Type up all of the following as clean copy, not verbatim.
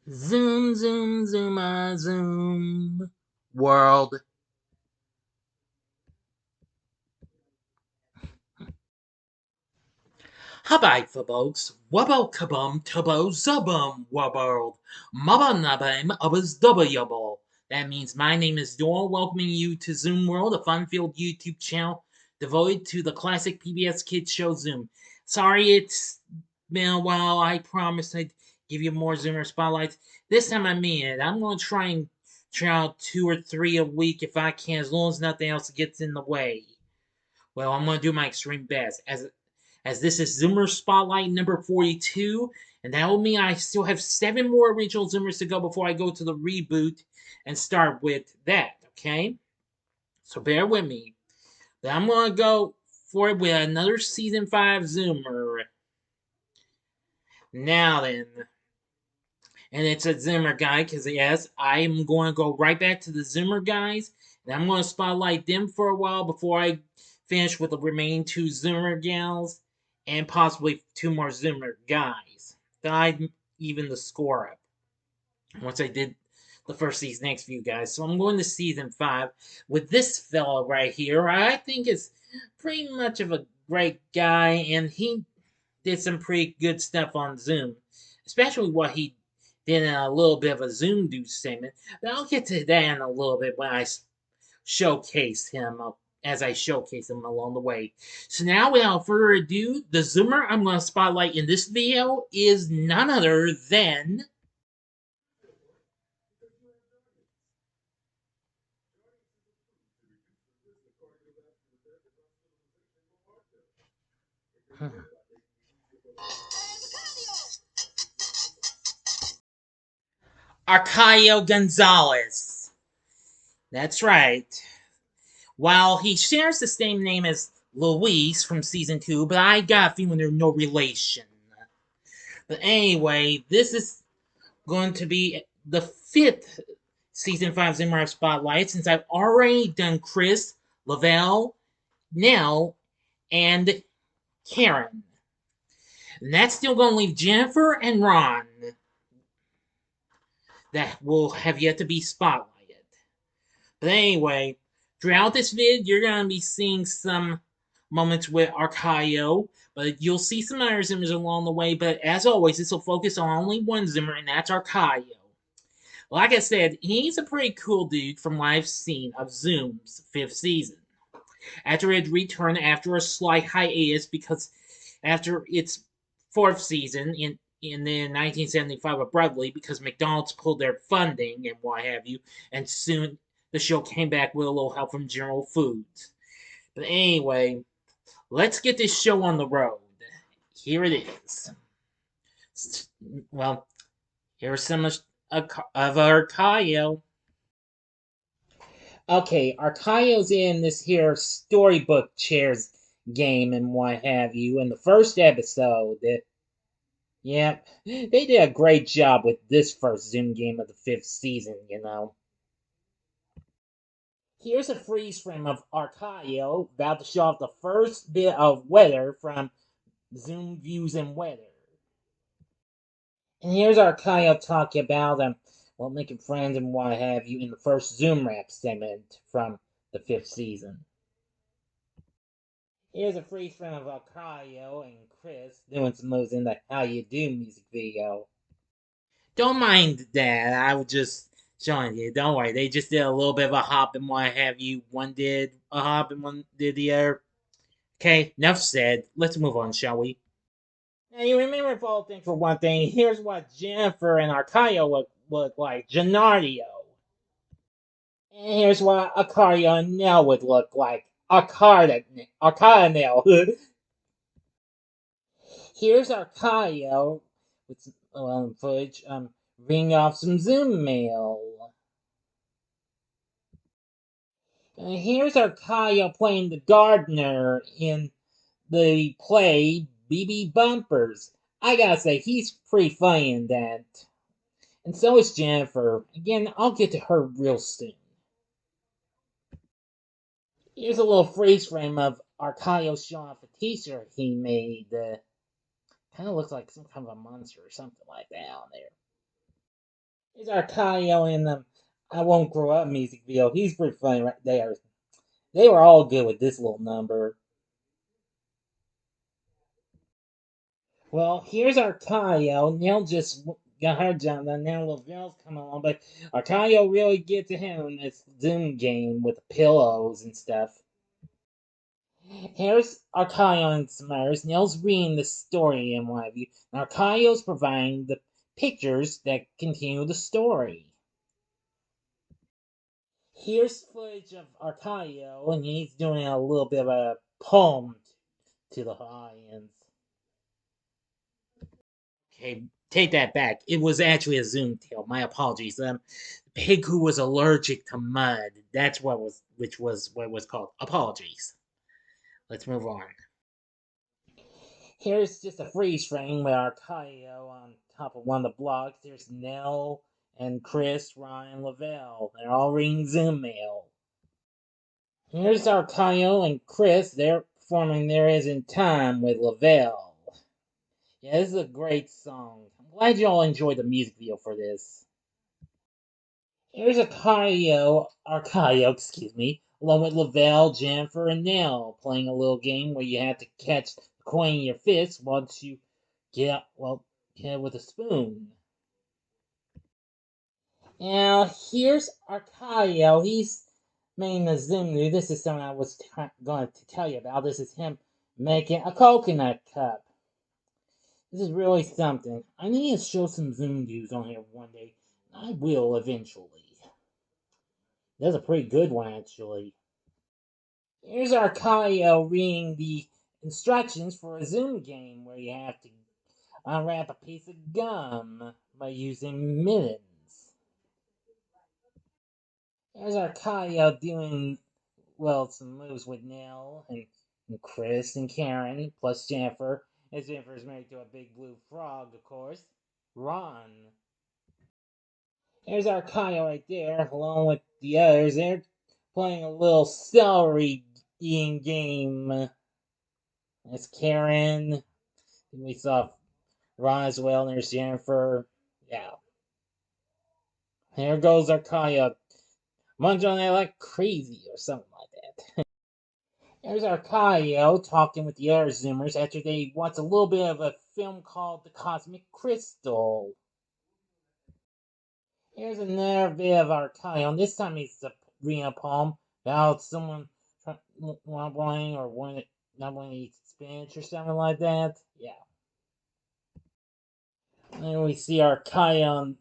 Zoom, zoom, zoom world. Habai folks, wubbo kabum tubo zubum wubberld, mubba nabam ubbas dubbayubble. That means my name is Doyle, welcoming you to Zoom World, a fun-filled YouTube channel devoted to the classic PBS kids show Zoom. Sorry it's been a while, I promised I'd give you more Zoomer spotlights. This time I mean it. I'm going to try and try out 2 or 3 a week if I can, as long as nothing else gets in the way. Well, I'm going to do my extreme best. As this is Zoomer Spotlight number 42, and that will mean I still have 7 more original Zoomers to go before I go to the reboot and start with that, okay? So bear with me. But I'm going to go for it with another Season 5 Zoomer. Now then. And it's a Zoomer guy, because yes, I'm going to go right back to the Zoomer guys, and I'm going to spotlight them for a while before I finish with the remaining 2 Zoomer gals, and possibly 2 more Zoomer guys. Then I'd even the score up once I did the first these next few guys. So I'm going to Season 5 with this fellow right here. I think is pretty much of a great guy, and he did some pretty good stuff on Zoom, especially what he did in a little bit of a Zoom do segment. But I'll get to that in a little bit when I showcase him, as I showcase him along the way. So now, without further ado, the Zoomer I'm going to spotlight in this video is none other than Arcadio Gonzales. That's right. While he shares the same name as Luis from season 2, but I got a feeling they're no relation. But anyway, this is going to be the 5th season 5 Zimmer Spotlight, since I've already done Chris, Lavelle, Nell, and Karen. And that's still going to leave Jennifer and Ron that will have yet to be spotlighted. But anyway, throughout this vid, you're going to be seeing some moments with Arcadio, but you'll see some other Zimmers along the way. But as always, this will focus on only one Zimmer, and that's Arcadio. Like I said, he's a pretty cool dude from what I've seen of Zoom's 5th season. After it returned after a slight hiatus because after its 4th season in the 1975 abruptly because McDonald's pulled their funding and what have you, and soon the show came back with a little help from General Foods. But anyway, let's get this show on the road. Here it is. Well, here's some of Arcadio. Okay, Arcaio's in this here storybook chairs game and what have you. In the first episode, yep, they did a great job with this first Zoom game of the 5th season, you know. Here's a freeze frame of Arcadio about to show off the first bit of weather from Zoom Views and Weather. And here's Arcadio talking about well, making friends and what have you in the first Zoom Rap segment from the 5th season. Here's a freeze frame of Arcadio and Chris doing some moves in the How You Do music video. Don't mind that, I was just showing you. Don't worry, they just did a little bit of a hop and what have you. One did a hop and one did the other. Okay, enough said. Let's move on, shall we? Now, you remember Fall Thing for one thing. Here's what Jennifer and Arcadio look like. Gennardio. And here's what Arcadio and Nell would look like. Arcadio. Here's Arcadio with some footage reading off some Zoom mail. And here's Arcadio playing the gardener in the play BB Bumpers. I gotta say, he's pretty funny in that. And so is Jennifer. Again, I'll get to her real soon. Here's a little freeze frame of Arcadio showing off a t-shirt he made. Kind of looks like some kind of a monster or something like that on there. Here's Arcadio in the I Won't Grow Up music video. He's pretty funny right there. They were all good with this little number. Well, here's Arcadio. Neil just got her job done. Now Lavelle's coming along, but Arcadio really get to him in this Zoom game with the pillows and stuff. Here's Arcadio and Smurs. Neil's reading the story and what have you. And Arcadio's providing the pictures that continue the story. Here's footage of Arcadio, and he's doing a little bit of a poem to the audience. Okay, take that back. It was actually a Zoom tale. My apologies. Pig who was allergic to mud. That's which was what was called. Apologies. Let's move on. Here's just a freeze frame with Arcadio on top of one of the blocks. There's Nell and Chris, Ron, and Lavelle. They're all reading Zoom mail. Here's Arcadio and Chris. They're performing There Isn't Time with Lavelle. Yeah, this is a great song. I'm glad you all enjoyed the music video for this. Here's Arcadio, excuse me, along with Lavelle, Jennifer, and Nell, playing a little game where you have to catch the coin in your fist once you get it with a spoon. Now, here's Arcadio. He's making a Zoom new. This is something I was going to tell you about. This is him making a coconut cup. This is really something. I need to show some Zoom views on here one day. I will eventually. That's a pretty good one, actually. Here's Arcadio reading the instructions for a Zoom game where you have to unwrap a piece of gum by using mittens. Here's Arcadio doing, some moves with Nell and Chris and Karen, plus Jennifer. As Jennifer's married to a big blue frog, of course. Ron. There's Arcadio right there, along with the others. They're playing a little celery eating game. There's Karen. We saw Ron as well. And there's Jennifer. Yeah. There goes Arcadio. Munch on that like crazy or something like that. There's Arcadio talking with the other Zoomers after they watch a little bit of a film called The Cosmic Crystal. Here's another bit of Arcadio. This time he's reading a poem about someone wobbling or not wanting to eat spinach or something like that. Yeah. And we see Arcadio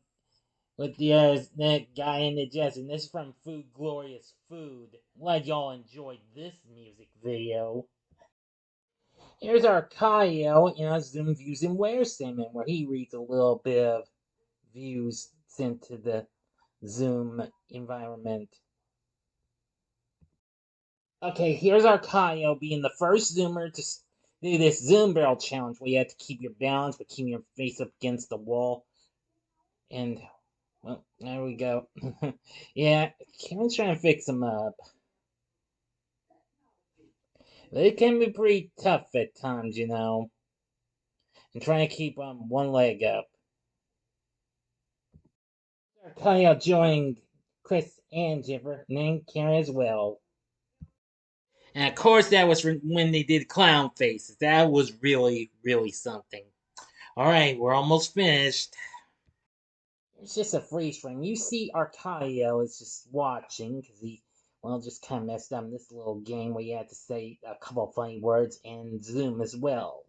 with that guy in the jazz, and this is from Food Glorious Food. Glad y'all enjoyed this music video. Here's Arcadio in a Zoom Views and Where segment where he reads a little bit of views sent to the Zoom environment. Okay, here's Arcadio being the first Zoomer to do this Zoom barrel challenge where you have to keep your balance but keep your face up against the wall. And, well, there we go. Yeah, Karen's trying to fix him up. But it can be pretty tough at times, and trying to keep one leg up. Arcadio joined Chris and Jennifer, and then Karen as well. And of course, that was when they did clown faces. That was really, really something. All right, we're almost finished. It's just a freeze frame. You see Arcadio is just watching because he, just kind of messed up in this little game where you had to say a couple funny words and Zoom as well.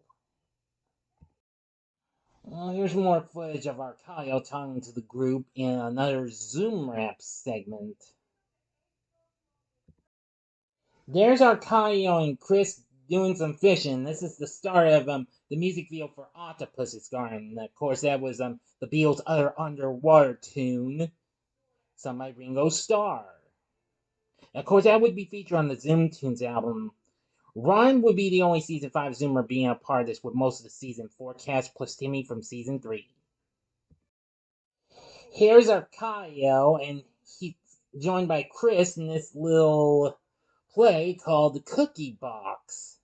Well, here's more footage of Arcadio talking to the group in another Zoom Rap segment. There's Arcadio and Chris doing some fishing. This is the start of the music video for Octopus's Garden. And of course, that was the Beatles' other underwater tune, sung by Ringo Starr. And of course, that would be featured on the Zoom Tunes album. Ron would be the only Season 5 Zoomer being a part of this, with most of the Season 4 cast plus Timmy from Season 3. Here's Arcadio, and he's joined by Chris in this little play called The Cookie Box.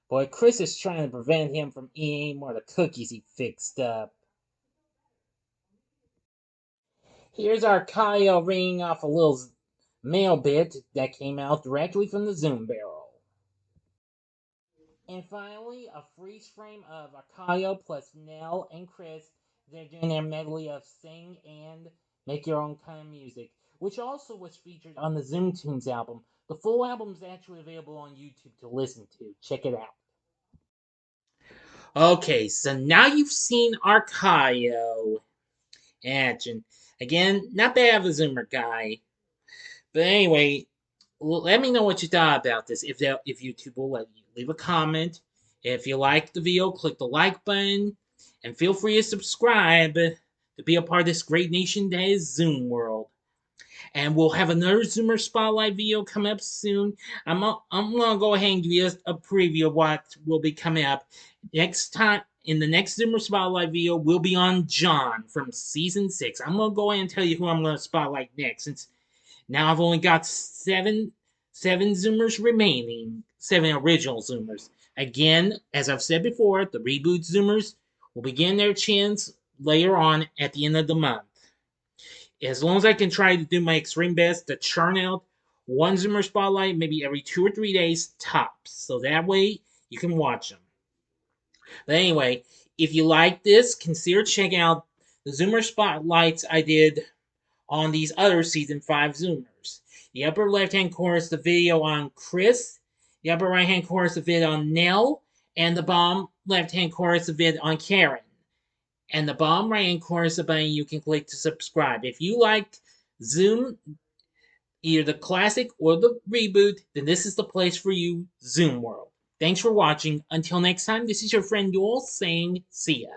Boy, Chris is trying to prevent him from eating more of the cookies he fixed up. Here's Arcadio reading off a little mail bit that came out directly from the Zoom barrel. And finally, a freeze frame of Arcadio plus Nell and Chris. They're doing their medley of sing and make your own kind of music, which also was featured on the Zoom Tunes album. The full album is actually available on YouTube to listen to. Check it out. Okay, so now you've seen Arcadio action. Again, not bad of a Zoomer guy. But anyway, let me know what you thought about this. If YouTube will let you leave a comment. If you like the video, click the like button, and feel free to subscribe to be a part of this great nation that is Zoom World. And we'll have another Zoomer Spotlight video coming up soon. I'm gonna go ahead and give you a preview of what will be coming up next time. In the next Zoomer Spotlight video, we'll be on John from season 6. I'm gonna go ahead and tell you who I'm gonna spotlight next, since now I've only got seven Zoomers remaining, 7 original Zoomers. Again, as I've said before, the reboot Zoomers will begin their chance later on at the end of the month. As long as I can try to do my extreme best to churn out one Zoomer Spotlight maybe every 2 or 3 days tops, so that way you can watch them. But anyway, if you like this, consider checking out the Zoomer Spotlights I did on these other Season 5 Zoomers. The upper left-hand corner is the video on Chris, the upper right-hand corner is the video on Nell, and the bottom left-hand corner is the video on Karen. And the bottom right-hand corner is the button you can click to subscribe. If you like Zoom, either the classic or the reboot, then this is the place for you, Zoom World. Thanks for watching. Until next time, this is your friend Duel saying see ya.